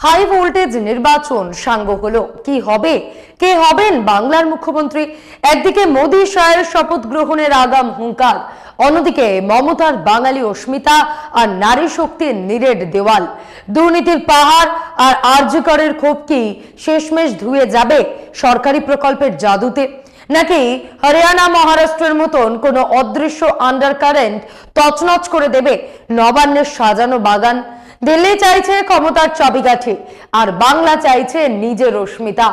High voltage নির্বাচন সাঙ্গ হলো। কি হবে, কে হবেন বাংলার মুখ্যমন্ত্রী? একদিকে মোদী শাহের শপথ গ্রহণের আগাম হুঙ্কার, অন্যদিকে মমতার বাঙালি অস্মিতা আর নারী শক্তির নিরেট দেওয়াল। দুর্নীতির পাহাড় আর আরজিকরের ক্ষোভ কি শেষমেশ ধুয়ে যাবে সরকারি প্রকল্পের জাদুতে, নাকি হরিয়ানা মহারাষ্ট্রের মতন কোনো অদৃশ্য আন্ডারকারেন্ট তছনছ করে দেবে নবান্নের সাজানো বাগান? দিল্লি চাইছে ক্ষমতার চাবিকাঠি আর বাংলা চাইছে নিজের অস্মিতা।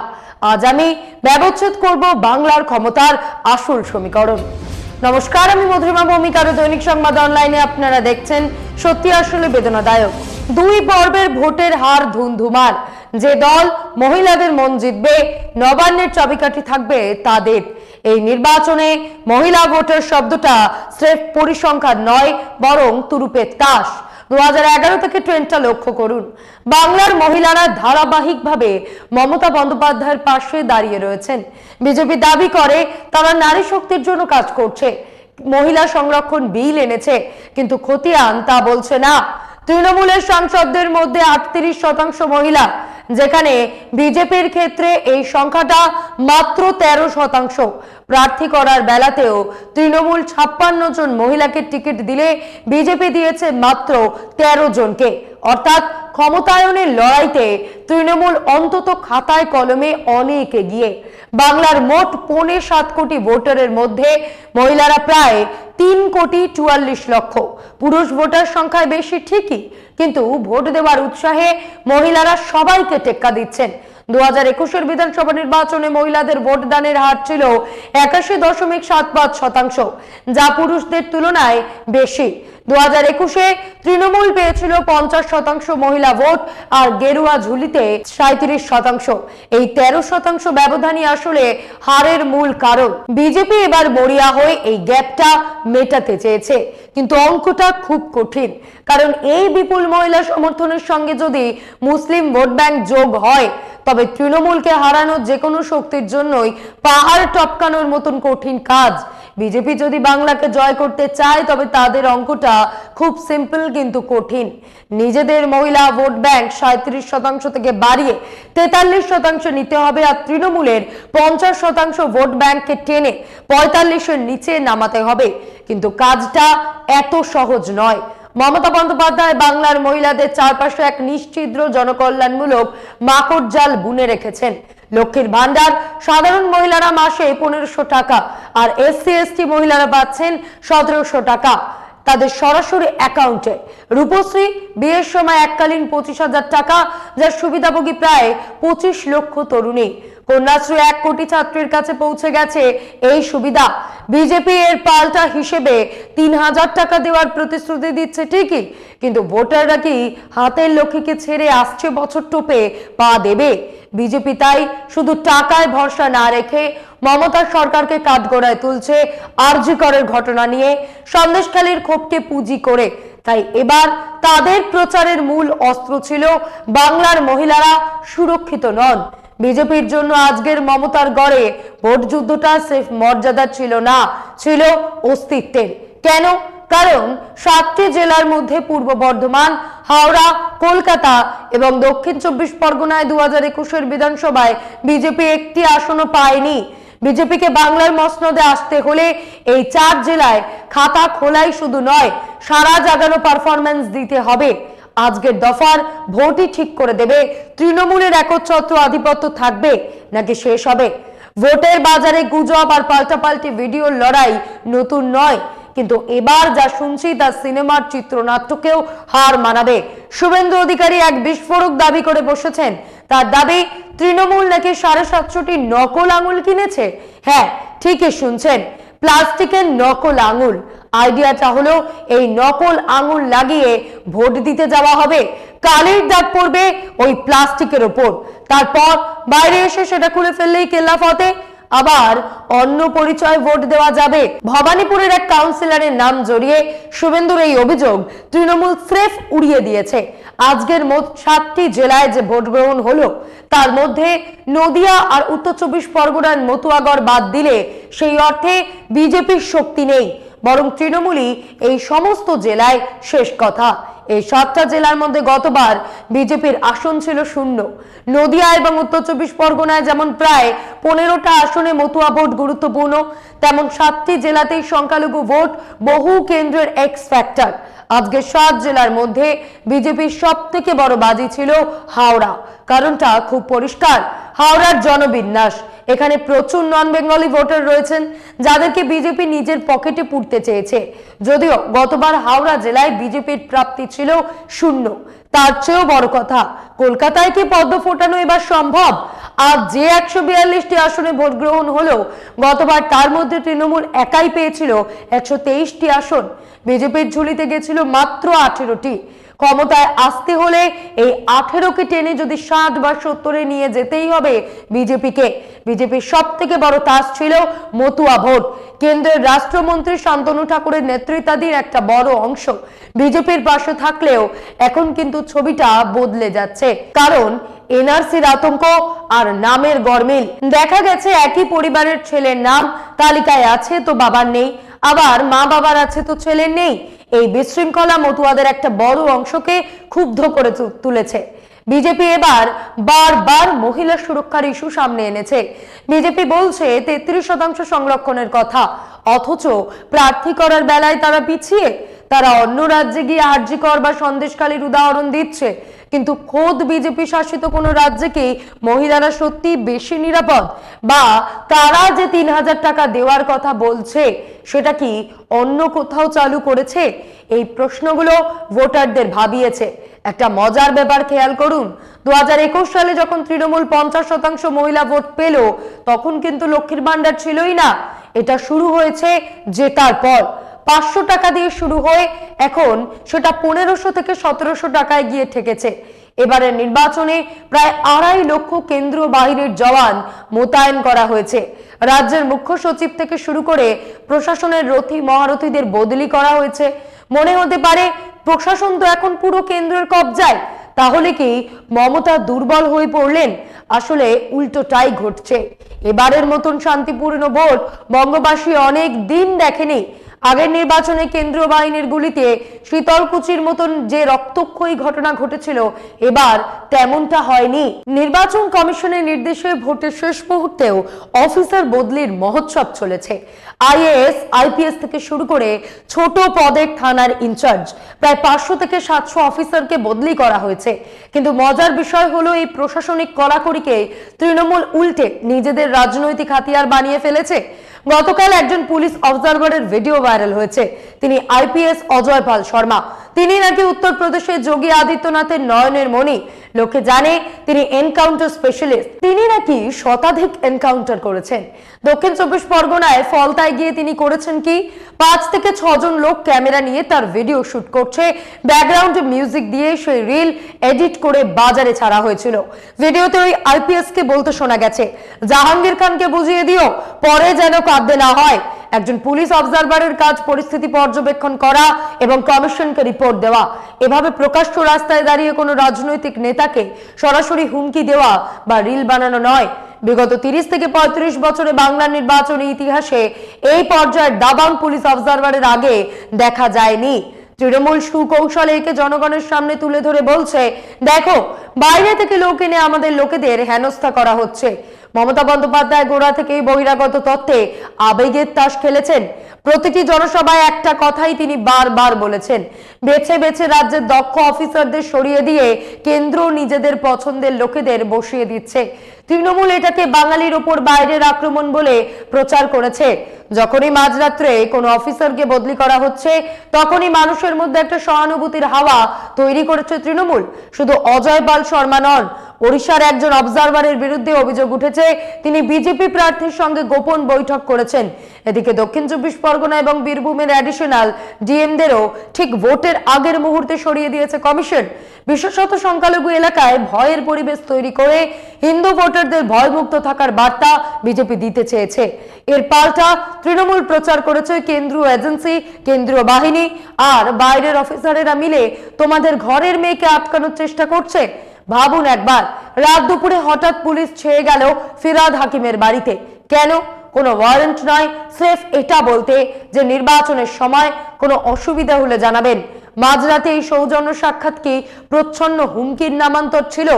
আজ আমি ব্যবচ্ছেদ করব বাংলার ক্ষমতার আসল সমীকরণ। নমস্কার, আমি মধুরিমা ভৌমিক, দৈনিক সংবাদ অনলাইনে আপনারা দেখছেন। সত্যি আসলে বেদনাদায়ক। দুই পর্বের ভোটের হার ধুন্ধুমার। যে দল মহিলাদের মন জিতবে, নবান্নের চাবিকাঠি থাকবে তাদের। এই নির্বাচনে মহিলা ভোটার শব্দটা স্রেফ পরিসংখ্যান নয়, বরং তুরুপের তাস। 2011 থেকে ট্রেন্ডটা লক্ষ্য করুন। বাংলার মহিলারা ধারাবাহিকভাবে মমতা বন্দ্যোপাধ্যায়ের পাশে দাঁড়িয়ে রয়েছেন। বিজেপি দাবি করে তারা নারী শক্তির জন্য কাজ করছে, মহিলা সংরক্ষণ বিল এনেছে, কিন্তু খতিয়ান তা বলছে না। তৃণমূলের সাংসদদের মধ্যে 38% মহিলা, যেখানে বিজেপির ক্ষেত্রে এই সংখ্যাটা মাত্র 13%। প্রার্থী করার বেলাতেও তৃণমূল 56 জন মহিলাকে টিকিট দিলে বিজেপি দিয়েছে মাত্র 13 জনকে। অর্থাৎ ক্ষমতায়নের লড়াইতে তৃণমূল অন্তত খাতায় কলমে অনেক এগিয়ে। বাংলার মোট 7.25 কোটি ভোটারের মধ্যে মহিলারা প্রায় 3,44,00,000। পুরুষ ভোটার সংখ্যায় বেশি ঠিকই, কিন্তু ভোট দেওয়ার উৎসাহে মহিলারা সবাইকে টেক্কা দিচ্ছেন। 2021 বিধানসভা নির্বাচনে মহিলাদের ভোটদানের হার ছিল 81.75%, যা পুরুষদের তুলনায় বেশি। 2021-এ তৃণমূল পেয়েছিল 50% মহিলা ভোট আর গেরুয়া ঝুলিতে 37%। এই 13% ব্যবধানই আসলে হারের মূল কারণ। বিজেপি এবার মরিয়া হয়ে এই গ্যাপটা মেটাতে চেয়েছে, কিন্তু অঙ্কটা খুব কঠিন। কারণ এই বিপুল মহিলা সমর্থনের সঙ্গে যদি মুসলিম ভোট ব্যাংক যোগ হয়, তবে তৃণমূলকে হারানোর যে কোনো শক্তির জন্যই পাহাড় টপকানোর মতন কঠিন কাজ। বিজেপি যদি বাংলাকে জয় করতে চায়, তবে তাদের অঙ্কটা খুব সিম্পল কিন্তু কঠিন। নিজেদের মহিলা ভোট ব্যাংক 37% থেকে বাড়িয়ে 43% নিতে হবে, আর তৃণমূলের 50% ভোট ব্যাংককে টেনে 45-এর নিচে নামাতে হবে। কিন্তু কাজটা এত সহজ নয়। মমতা বন্দ্যোপাধ্যায় বাংলার মহিলাদের চারপাশে এক নিশ্চিদ্র জনকল্যাণমূলক মাকড় জাল বুনে রেখেছেন। লক্ষ্মীর ভান্ডার সাধারণ মহিলারা মাসে 1500 টাকা, আর SC/ST মহিলারা পাচ্ছেন 1700 টাকা তাদের সরাসরি অ্যাকাউন্টে। রূপশ্রী বিয়ের সময় এককালীন 25,000 টাকা, যার সুবিধাভোগী প্রায় 25 লক্ষ তরুণী। কন্যাশ্রী 1 কোটি ছাত্রীর কাছে পৌঁছে গেছে এই সুবিধা। বিজেপি এর পাল্টা হিসেবে 3000 টাকা দেওয়ার প্রতিশ্রুতি দিচ্ছে ঠিকই, কিন্তু ভোটাররা কি হাতের লক্ষ্মীকে ছেড়ে আসছে বছর টোপে পা দেবে? বিজেপি তাই শুধু টাকায় ভরসা না রেখে মমতার সরকারকে কাঠগড়ায় তুলছে আরজিকরের ঘটনা নিয়ে, সন্দেশখালীর ক্ষোভকে পুঁজি করে। তাই এবার তাদের প্রচারের মূল অস্ত্র ছিল বাংলার মহিলারা সুরক্ষিত নন। বিজেপির জন্য আজকের মমতার গড়ে ভোট যুদ্ধটা সির্ফ মর্যাদা ছিল না, ছিল অস্তিত্বের। কেন? কারণ 7টি জেলার মধ্যে পূর্ব বর্ধমান, হাওড়া, কলকাতা এবং দক্ষিণ 24 পরগনায় 2021-এর বিধানসভায় বিজেপি একটি আসনও পায়নি। বিজেপিকে বাংলার মসনদে আসতে হলে এই 4 জেলায় খাতা খোলাই শুধু নয়, সারা জাগানো পারফরম্যান্স দিতে হবে। আজকের দফার ভোটই ঠিক করে দেবে তৃণমূলের একচ্ছত্র আধিপত্য থাকবে নাকি শেষ হবে। ভোটের বাজারে গুজব আর পাল্টাপাল্টি ভিডিওর লড়াই নতুন নয়, কিন্তু এবার যা শুনছি তা সিনেমার চিত্রনাট্যকেও হার মানাবে। শুভেন্দু অধিকারী এক বিস্ফোরক দাবি করে বসেছেন। তার দাবি তৃণমূল নাকি 750টি নকল আঙুল কিনেছে। হ্যাঁ, ঠিকই শুনছেন, প্লাস্টিকের নকল আঙুল। আইডিয়াটা হলো এই নকল আঙুল লাগিয়ে ভোট দিতে যাওয়া হবে, কালির দাগ পড়বে ওই প্লাস্টিকের ওপর, তারপর বাইরে এসে সেটা খুলে ফেললেই কেল্লা ফতে। আবার অন্য পরিচয় ভোট দেওয়া যাবে। ভবানীপুরের এক কাউন্সিলরের নাম জড়িয়ে শুভেন্দুর এই অভিযোগ তৃণমূল স্রেফ উড়িয়ে দিয়েছে। আজকের মোট 7টি জেলায় যে ভোট গ্রহণ হলো, তার মধ্যে নদিয়া আর উত্তর 24 পরগনার মতুয়াগড় বাদ দিলে সেই অর্থে বিজেপির শক্তি নেই। বরং তৃণমূলই এই সমস্ত জেলায় শেষ কথা। এই 7টা জেলার মধ্যে গতবার বিজেপির আসন ছিল শূন্য। নদিয়া এবং উত্তর 24 পরগনায় যেমন প্রায় 15টা আসনে মতুয়া ভোট গুরুত্বপূর্ণ, তেমন 7টি জেলাতেই সংখ্যালঘু ভোট বহু কেন্দ্রের এক্স ফ্যাক্টর। আজকে 7 জেলার মধ্যে বিজেপির সব থেকে বড় বাজি ছিল হাওড়া। কারণটা খুব পরিষ্কার, হাওড়ার জনবিন্যাস। এখানে প্রচুর নন বেঙ্গলি ভোটার রয়েছেন যাদেরকে বিজেপি নিজের পকেটে পুরতে চেয়েছে। যদিও গতবার হাওড়া জেলায় বিজেপির প্রাপ্তি ছিল শূন্য। তার চেয়েও বড় কথা, কলকাতায় কি পদ্ম ফোটানো এবার সম্ভব? আর যে 142টি আসনে ভোট গ্রহণ হলো গতবার, তার মধ্যে তৃণমূল একাই পেয়েছিল 123টি আসন। বিজেপির ঝুলিতে গেছিল মাত্র 18টি। ক্ষমতায় আসতে হলে এই 18কে টেনে যদি 60 বা 70-এ নিয়ে যেতেই হবে বিজেপিকে। বিজেপির সব থেকে বড় তাস ছিল মতুয়া ভোট। কেন্দ্রের রাষ্ট্রমন্ত্রী শান্তনু ঠাকুরের নেতৃত্বাধীন একটা বড় অংশ বিজেপির পাশে থাকলেও এখন কিন্তু ছবিটা বদলে যাচ্ছে। কারণ এনআরসির আতঙ্ক আর নামের গরমিল। দেখা গেছে একই পরিবারের ছেলের নাম তালিকায় আছে তো বাবার নেই, আবার মা বাবার আছে তো ছেলের নেই। এই বিশৃঙ্খলা মতুয়াদের একটা বড় অংশকে ক্ষুব্ধ করে তুলেছে। বিজেপি এবার বারবার মহিলা সুরক্ষার ইস্যু সামনে এনেছে। বিজেপি বলছে 33% সংরক্ষণের কথা, অথচ প্রার্থী করার বেলায় তারা পিছিয়ে। তারা অন্য রাজ্যে গিয়ে আরজিকর বা সন্দেশখালীর উদাহরণ দিচ্ছে, কিন্তু খোদ বিজেপি শাসিত কোনো রাজ্যে কি মহিলারা সত্যি বেশি নিরাপদ? বা তারা যে 3000 টাকা দেওয়ার কথা বলছে সেটা কি অন্য কোথাও চালু করেছে? এই প্রশ্নগুলো ভোটারদের ভাবিয়েছে। একটা মজার ব্যাপার খেয়াল করুন, 2021 সালে যখন তৃণমূল 50% মহিলা ভোট পেল, তখন কিন্তু লক্ষ্মীর ভান্ডার ছিলই না। এটা শুরু হয়েছে জেতার পর। 500 টাকা দিয়ে শুরু হয়ে এখন সেটা 1500 থেকে 1700 টাকায় গিয়ে ঠেকেছে। এবারের নির্বাচনে প্রায় 2.5 লক্ষ কেন্দ্রীয় বাহিনীর জওয়ান মোতায়েন করা হয়েছে। রাজ্যের মুখ্য সচিব থেকে শুরু করে প্রশাসনের রথী মহারথীদের বদলি করা হয়েছে। মনে হতে পারে প্রশাসন তো এখন পুরো কেন্দ্রের কবজায়, তাহলে কি মমতা দুর্বল হয়ে পড়লেন? আসলে উল্টোটাই ঘটছে। এবারের মতন শান্তিপূর্ণ ভোট বঙ্গবাসী অনেক দিন দেখেনি। আগের নির্বাচনে কেন্দ্রীয় বাহিনীর গুলিতে শীতলকুচির মতন যে রক্তক্ষয়ী ঘটনা ঘটেছিল, এবার তেমনটা হয়নি। নির্বাচন কমিশনের নির্দেশে ভোটের শেষ মুহূর্তেও অফিসার বদলির মহোৎসব চলেছে। আইএএস আইপিএস থেকে শুরু করে ছোট পদের থানার ইনচার্জ প্রায় 500 থেকে 700 অফিসারকে বদলি করা হয়েছে। কিন্তু মজার বিষয় হলো এই প্রশাসনিক কড়াকড়িকে তৃণমূল উল্টে নিজেদের রাজনৈতিক হাতিয়ার বানিয়ে ফেলেছে। গতকাল একজন পুলিশ অবজারভারের ভিডিও ভাইরাল হয়েছে। তিনি আইপিএস অজয় পাল শর্মা। তিনি নাকি উত্তরপ্রদেশের যোগী আদিত্যনাথের নয়নের মণি। লোকে জানে তিনি এনকাউন্টার স্পেশালিস্ট। তিনি নাকি শতাধিক এনকাউন্টার করেছেন। দক্ষিণ 24 পরগনায় ফলতায় গিয়ে তিনি করেছেন কি, 5 থেকে 6 জন লোক ক্যামেরা নিয়ে তার ভিডিও শুট করছে। ব্যাকগ্রাউন্ডে মিউজিক দিয়ে সেই রিল এডিট করে বাজারে ছাড়া হয়েছিল। ভিডিওতে ওই আইপিএস কে বলতে শোনা গেছে, জাহাঙ্গীর খানকে বুঝিয়ে দিও, পরে যেন কাঁদতে না হয়। একজন পুলিশ অবজারভারের কাজ পরিস্থিতি পর্যবেক্ষণ করা এবং কমিশনকে রিপোর্ট দেওয়া। এভাবে প্রকাশ্য রাস্তায় দাঁড়িয়ে কোনো রাজনৈতিক নেতাকে সরাসরি হুমকি দেওয়া বা রিল বানানো নয়। বিগত 30 থেকে 35 বছরে বাংলার নির্বাচনী ইতিহাসে এই পর্যায়ের দাবাং পুলিশ অবজারভারের আগে দেখা যায়নি। তৃণমূল সুকৌশলে একে জনগণের সামনে তুলে ধরে বলছে, দেখো বাইরে থেকে লোক এনে আমাদের লোকেদের হেনস্থা করা হচ্ছে। মমতা বন্দ্যোপাধ্যায় গোড়া থেকেই বহিরাগত তত্ত্বে আবেগের তাস খেলেছেন। প্রতিটি জনসভায় একটা কথাই তিনি বারবার বলেছেন, বেছে বেছে রাজ্যের দক্ষ অফিসারদের সরিয়ে দিয়ে কেন্দ্র নিজেদের পছন্দের লোকেদের বসিয়ে দিচ্ছে। তৃণমূল এটাকে বাঙালির ওপর বাইরের আক্রমণ বলে প্রচার করেছে। যখনই মাঝরাত্রে কোনো অফিসারকে বদলি করা হচ্ছে, তখনই মানুষের মধ্যে একটা সহানুভূতির হাওয়া তৈরি করেছে তৃণমূল। শুধু অজয় পাল শর্মা নন, ওড়িশার একজন অবজারভারের বিরুদ্ধে অভিযোগ উঠেছে তিনি বিজেপি প্রার্থীর সঙ্গে গোপন বৈঠক করেছেন। এদিকে দক্ষিণ 24 পরগনা এবং বীরভূমের অ্যাডিশনাল ডিএমদেরও ঠিক ভোটের আগের মুহূর্তে সরিয়ে দিয়েছে কমিশন। বিশেষত সংখ্যালঘু এলাকায় ভয়ের পরিবেশ তৈরি করে হিন্দু ভোটারদের ভয়মুক্ত থাকার বার্তা বিজেপি দিতে চেয়েছে। এর পাল্টা তৃণমূল প্রচার করেছে কেন্দ্রীয় এজেন্সি, কেন্দ্রীয় বাহিনী আর বাইরের অফিসারেরা মিলে তোমাদের ঘরের মেয়েকে আটকানোর চেষ্টা করছে। ভাবুন একবার, রাত দুপুরে হঠাৎ পুলিশ ছেয়ে গেল ফিরাদ হাকিমের বাড়িতে। কেন? কোনো ওয়ারেন্ট নয়, স্রেফ এটা বলতে যে নির্বাচনের সময় কোনো অসুবিধা হলে জানাবেন। মাঝরাতে এই সৌজন্য সাক্ষাৎ কি প্রচ্ছন্ন হুমকির নামান্তর ছিল?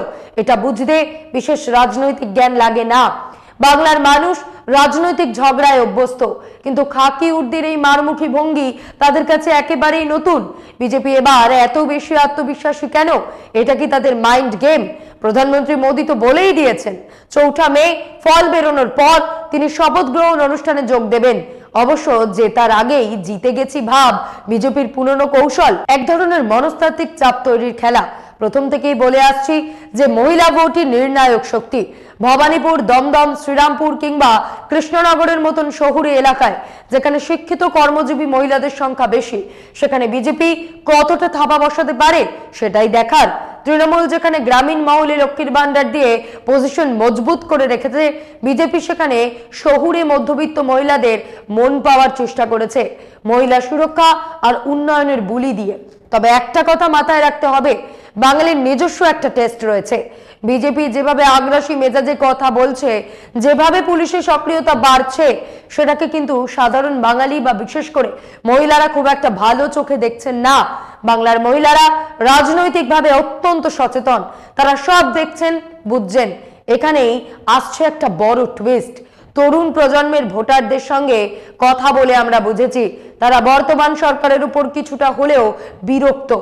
এটা বুঝতে বিশেষ রাজনৈতিক জ্ঞান লাগে না। বাংলার মানুষ রাজনৈতিক ঝগড়ায় অভ্যস্ত, কিন্তু খাকি উর্দির এই মারমুখী ভঙ্গি তাদের কাছে একেবারেই নতুন। বিজেপি এবার এত বেশি আত্মবিশ্বাসী কেন? এটা কি তাদের মাইন্ড গেম? প্রধানমন্ত্রী মোদী তো বলেই দিয়েছেন 4 মে ফল বেরোনোর পর তিনি শপথ গ্রহণ অনুষ্ঠানে যোগ দেবেন। অবশ্য জেতার আগেই জিতে গেছি ভাব বিজেপির পুরনো কৌশল, এক ধরনের মনস্তাত্ত্বিক চাপ তৈরির খেলা। প্রথম থেকেই বলে আসছি যে মহিলা ভোটই নির্ণায়ক শক্তি। ভবানীপুর, দমদম, শ্রীরামপুর কিংবা কৃষ্ণনগরের মতন শহুরে এলাকায় যেখানে শিক্ষিত কর্মজীবী মহিলাদের সংখ্যা বেশি, সেখানে বিজেপি কতটা থাবা বসাতে পারে সেটাই দেখার। তৃণমূল যেখানে গ্রামীণ মহলে লক্ষ্মীর ভান্ডার দিয়ে পজিশন মজবুত করে রেখেছে, বিজেপি সেখানে শহুরে মধ্যবিত্ত মহিলাদের মন পাওয়ার চেষ্টা করেছে মহিলা সুরক্ষা আর উন্নয়নের বুলি দিয়ে। তবে একটা কথা মাথায় রাখতে হবে, বাঙালির নিজস্ব একটা টেস্ট রয়েছে। বিজেপি যেভাবে আগ্রাসী মেজাজে কথা বলছে, যেভাবে পুলিশের সক্রিয়তা বাড়ছে, সেটাকে কিন্তু সাধারণ বাঙালি বা বিশেষ করে মহিলারা খুব একটা ভালো চোখে দেখছেন না। বাংলার মহিলারা রাজনৈতিকভাবে অত্যন্ত সচেতন, তারা সব দেখছেন, বুঝছেন। এখানেই আসছে একটা বড় টুইস্ট। তরুণ প্রজন্মের ভোটারদের সঙ্গে কথা বলে আমরা বুঝেছি তারা বর্তমান সরকারের উপর কিছুটা হলেও বিরক্ত।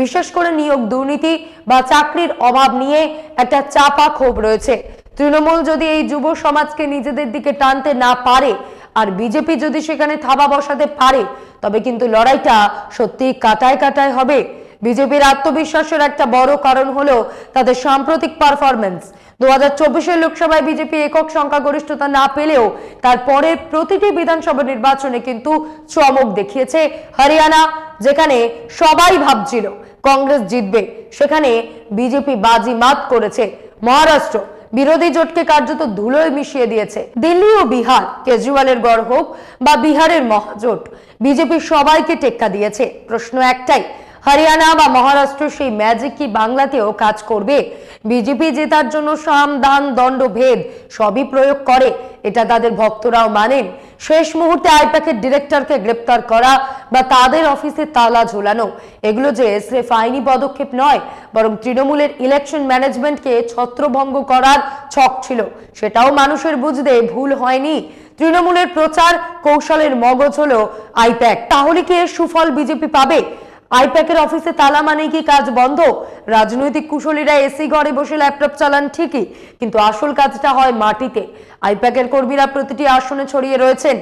বিশেষ করে নিয়োগ দুর্নীতি বা চাকরির অভাব নিয়ে একটা চাপা ক্ষোভ রয়েছে। তৃণমূল যদি এই যুব সমাজকে নিজেদের দিকে টানতে না পারে আর বিজেপি যদি সেখানে থাবা বসাতে পারে, তবে কিন্তু লড়াইটা সত্যি কাটায় কাটায় হবে। বিজেপির আত্মবিশ্বাসের একটা বড় কারণ হলো তাদের সাম্প্রতিক পারফরমেন্স। 2024 লোকসভায় বিজেপি একক সংখ্যাগরিষ্ঠতা না পেলেও তারপরে প্রতিটি বিধানসভা নির্বাচনে কিন্তু চমক দেখিয়েছে। হরিয়ানা, যেখানে সবাই ভাবছিল কংগ্রেস জিতবে, সেখানে বিজেপি বাজি মাত করেছে। মহারাষ্ট্র বিরোধী জোটকে কার্যত ধুলোয় মিশিয়ে দিয়েছে। দিল্লি ও বিহার, কেজরিওয়ালের গড় হোক বা বিহারের মহাজোট, বিজেপি সবাইকে টেক্কা দিয়েছে। প্রশ্ন একটাই, হরিয়ানা বা মহারাষ্ট্র সেই ম্যাজিক কি বাংলাতেও কাজ করবে? বিজেপি জেতার জন্য সাম, দান, দণ্ড, ভেদ সবই প্রয়োগ করে, এটা তাদের ভক্তরাও মানেন। শেষ মুহূর্তে আইপ্যাকের ডিরেক্টরকে গ্রেপ্তার করা বা তাদের অফিসে তালা ঝোলানো, এগুলো যে স্রেফ আইনি পদক্ষেপ নয়, বরং তৃণমূলের ইলেকশন ম্যানেজমেন্টকে ছত্রভঙ্গ করার ছক ছিল, সেটাও মানুষের বুঝতে ভুল হয়নি। তৃণমূলের প্রচার কৌশলের মগজ হলো আইপ্যাক। তাহলে কি এর সুফল বিজেপি পাবে? আইপ্যাকের অফিসে তালা মানেই কি কাজ বন্ধ? রাজনৈতিক কুশলীরা এসি ঘরে বসে ল্যাপটপ চালান ঠিকই, কিন্তু আসল কাজটা হয় মাটিতে। আইপ্যাকের কর্মীরা প্রতিটি আসনে ছড়িয়ে রয়েছেন।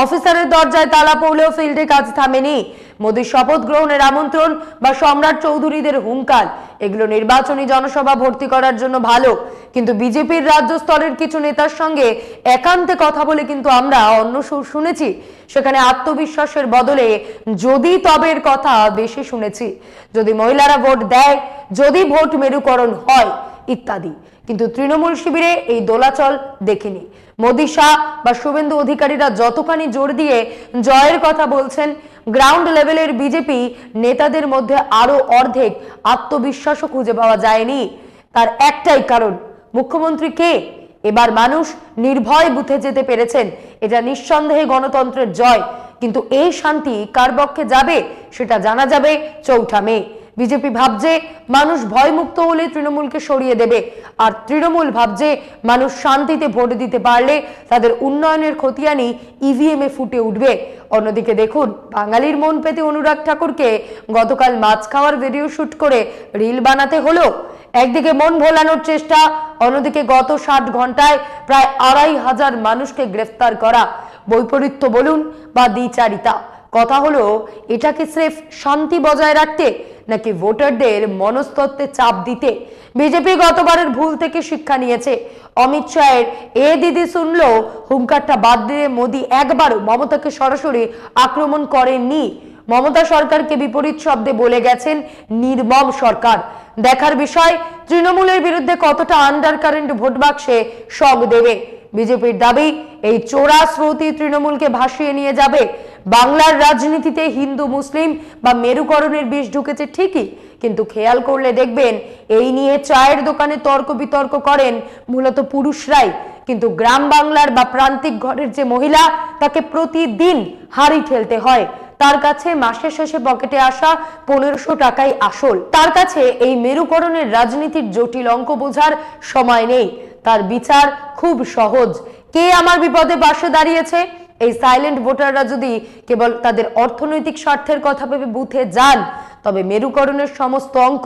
অফিসারের দরজায় তালা পড়লেও ফিল্ডে কাজ থামেনি। মোদীর শপথ গ্রহণের আমন্ত্রণ বা সম্রাট চৌধুরীদের হুঙ্কার, এগুলো নির্বাচনী জনসভা ভর্তি করার জন্য ভালো, কিন্তু বিজেপির রাজ্য স্তরের কিছু নেতার সঙ্গে একান্তে কথা বলে কিন্তু আমরা অন্য সুর শুনেছি। সেখানে আত্মবিশ্বাসের বদলে যদি তবের কথা বেশি শুনেছি। যদি মহিলারা ভোট দেয়, যদি ভোট মেরুকরণ হয় ইত্যাদি। কিন্তু তৃণমূল শিবিরে এই দোলাচল দেখিনি। মোদী, শাহ বা শুভেন্দু অধিকারীরা যতখানি জোর দিয়ে জয়ের কথা বলছেন, গ্রাউন্ড লেভেলের বিজেপি নেতাদের মধ্যে আরো অর্ধেক আত্মবিশ্বাসও খুঁজে পাওয়া যায়নি। তার একটাই কারণ, মুখ্যমন্ত্রী কে? এবার মানুষ নির্ভয় বুথে যেতে পেরেছেন, এটা নিঃসন্দেহে গণতন্ত্রের জয়। কিন্তু এই শান্তি কার পক্ষে যাবে সেটা জানা যাবে 4 মে। বিজেপি ভাবছে মানুষ ভয়মুক্ত হলে তৃণমূলকে সরিয়ে দেবে, আর তৃণমূল ভাবছে মানুষ শান্তিতে ভোট দিতে পারলে তাদের উন্নয়নের খতিয়ানি ইভিএম এ ফুটে উঠবে। অন্যদিকে দেখুন, বাঙালির মন পেতে অনুরাগ ঠাকুরকে গতকাল মাছ খাওয়ার ভিডিও শুট করে রিল বানাতে হলো। একদিকে মন ভোলানোর চেষ্টা, অন্যদিকে গত 60 ঘন্টায় প্রায় 2500 মানুষকে গ্রেফতার করা। বৈপরীত্য বলুন বা দ্বিচারিতা, কথা হলো এটাকে স্রেফ শান্তি বজায় রাখতে নাকি ভোটারদের মনস্তত্ত্বে চাপ দিতে? বিজেপি গতবারের ভুল থেকে শিক্ষা নিয়েছে। অমিত শাহের এ দিদি শুনলো হুঙ্কারটা বাদ দিয়ে মোদী একবারও মমতাকে সরাসরি আক্রমণ করেননি। মমতা সরকারকে বিপরীত শব্দে বলে গেছেন নির্মম সরকার। দেখার বিষয় তৃণমূলের বিরুদ্ধে কতটা আন্ডার কারেন্ট ভোট বাক্সে শক দেবে। বিজেপির দাবি এই চোরা স্রোতই তৃণমূলকে ভাসিয়ে নিয়ে যাবে। বাংলার রাজনীতিতে হিন্দু মুসলিম বা মেরুকরণের বিষ ঢুকেছে ঠিকই, কিন্তু খেয়াল করলে দেখবেন এই নিয়ে চায়ের দোকানে তর্ক বিতর্ক করেন মূলত পুরুষরাই, কিন্তু গ্রাম বাংলার বা প্রান্তিক ঘরের যে মহিলা তাকে প্রতিদিন হাড়ি ঠেলতে হয়, তার কাছে মাসের শেষে পকেটে আসা 1500 টাকাই আসল। তার কাছে এই মেরুকরণের রাজনীতির জটিল অঙ্ক বোঝার সময় নেই, তার বিচার খুব সহজ। কে আমার বিপদে পাশে দাঁড়িয়েছে? এই সাইলেন্ট ভোটাররা যদি কেবল তাদের অর্থনৈতিক স্বার্থের কথা ভেবে বুথে যান, তবে মেরুকরণের সমস্ত অঙ্ক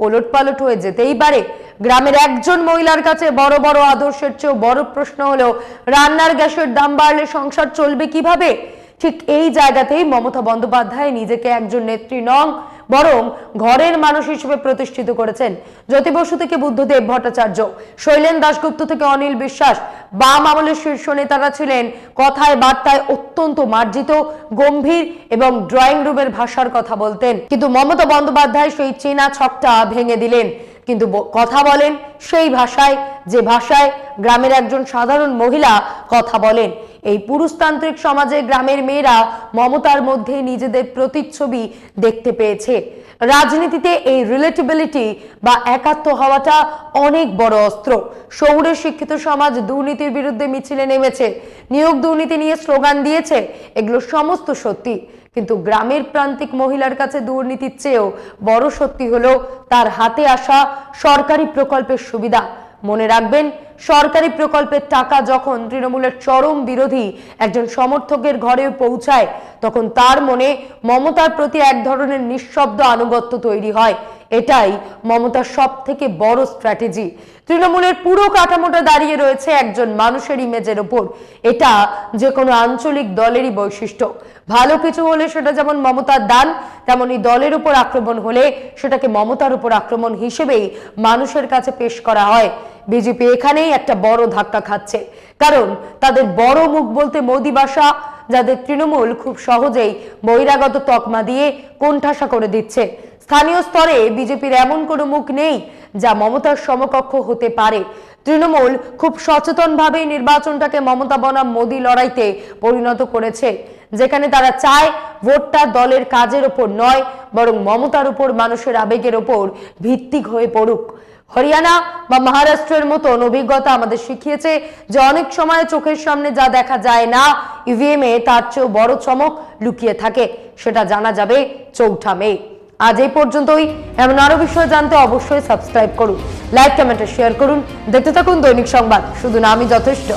ওলটপালট হয়ে যেতেই পারে। গ্রামের একজন মহিলার কাছে বড় বড় আদর্শের চেয়েও বড় প্রশ্ন হলো রান্নার গ্যাসের দাম বাড়লে সংসার চলবে কিভাবে। ঠিক এই জায়গাতেই মমতা বন্দ্যোপাধ্যায় নিজেকে একজন নেত্রী নন, বরং ঘরের মানুষ হিসেবে প্রতিষ্ঠিত করেছেন। জ্যোতি বসু থেকে বুদ্ধদেব ভট্টাচার্য, শৈলেন দাশগুপ্ত থেকে অনিল বিশ্বাস, বাম আমলের শীর্ষ নেতারা ছিলেন কথায় বার্তায় অত্যন্ত মার্জিত, গম্ভীর এবং ড্রয়িং রুমের ভাষার কথা বলতেন। কিন্তু মমতা বন্দ্যোপাধ্যায় সেই চেনা ছকটা ভেঙে দিলেন, কিন্তু কথা বলেন সেই ভাষায়, যে ভাষায় গ্রামের একজন সাধারণ মহিলা কথা বলেন। এই পুরুষতান্ত্রিক সমাজে গ্রামের মেয়েরা মমতার মধ্যে নিজেদের প্রতিচ্ছবি দেখতে পেয়েছে। রাজনীতিতে এই রিলেটেবিলিটি বা একাত্ম হওয়াটা অনেক বড় অস্ত্র। শহুরের শিক্ষিত সমাজ দুর্নীতির বিরুদ্ধে মিছিলে নেমেছে, নিয়োগ দুর্নীতি নিয়ে স্লোগান দিয়েছে, এগুলো সমস্ত সত্যি, কিন্তু গ্রামের প্রান্তিক মহিলার কাছে দুর্নীতির চেয়েও বড় সত্যি হলো তার হাতে আসা সরকারি প্রকল্পের সুবিধা। মনে রাখবেন, সরকারি প্রকল্পের টাকা যখন তৃণমূলের চরম বিরোধী একজন সমর্থকের ঘরে পৌঁছায়, তখন তার মনে মমতার প্রতি এক ধরনের নিঃশব্দ আনুগত্য তৈরি হয়। এটাই মমতার সব থেকে বড় স্ট্র্যাটেজি। তৃণমূলের পুরো কাঠামোটা দাঁড়িয়ে রয়েছে একজন মানুষের ইমেজের ওপর। এটা যে কোনো আঞ্চলিক দলেরই বৈশিষ্ট্য। ভালো কিছু হলে সেটা যেমন মমতার দান, তেমনি দলের উপর আক্রমণ হলে সেটাকে মমতার উপর আক্রমণ হিসেবেই মানুষের কাছে পেশ করা হয়। বিজেপি এখানেই একটা বড় ধাক্কা খাচ্ছে, কারণ তাদের বড় মুখ বলতে মোদি বাসা, যাদের তৃণমূল খুব সহজেই বহিরাগত তকমা দিয়ে কোণঠাসা করে দিচ্ছে। স্থানীয় স্তরে বিজেপির এমন কোনো মুখ নেই যা মমতার সমকক্ষ হতে পারে। তৃণমূল খুব সচেতনভাবেই নির্বাচনটাকে মমতা বনাম মোদি লড়াইতে পরিণত করেছে, যেখানে তারা চায় ভোটটা দলের কাজের ওপর নয়, বরং মমতার উপর, মানুষের আবেগের ওপর ভিত্তিক হয়ে পড়ুক। হরিয়ানা বা মহারাষ্ট্রের মতন অভিজ্ঞতা আমাদের শিখিয়েছে যে অনেক সময় চোখের সামনে যা দেখা যায় না, ইভিএমে তার চেয়েও বড় চমক লুকিয়ে থাকে। সেটা জানা যাবে 4 মে। আজ এই পর্যন্তই। এমন আরো বিষয় জানতে অবশ্যই সাবস্ক্রাইব করুন, লাইক কমেন্টে শেয়ার করুন। দেখতে থাকুন দৈনিক সংবাদ, শুধু নামই যথেষ্ট।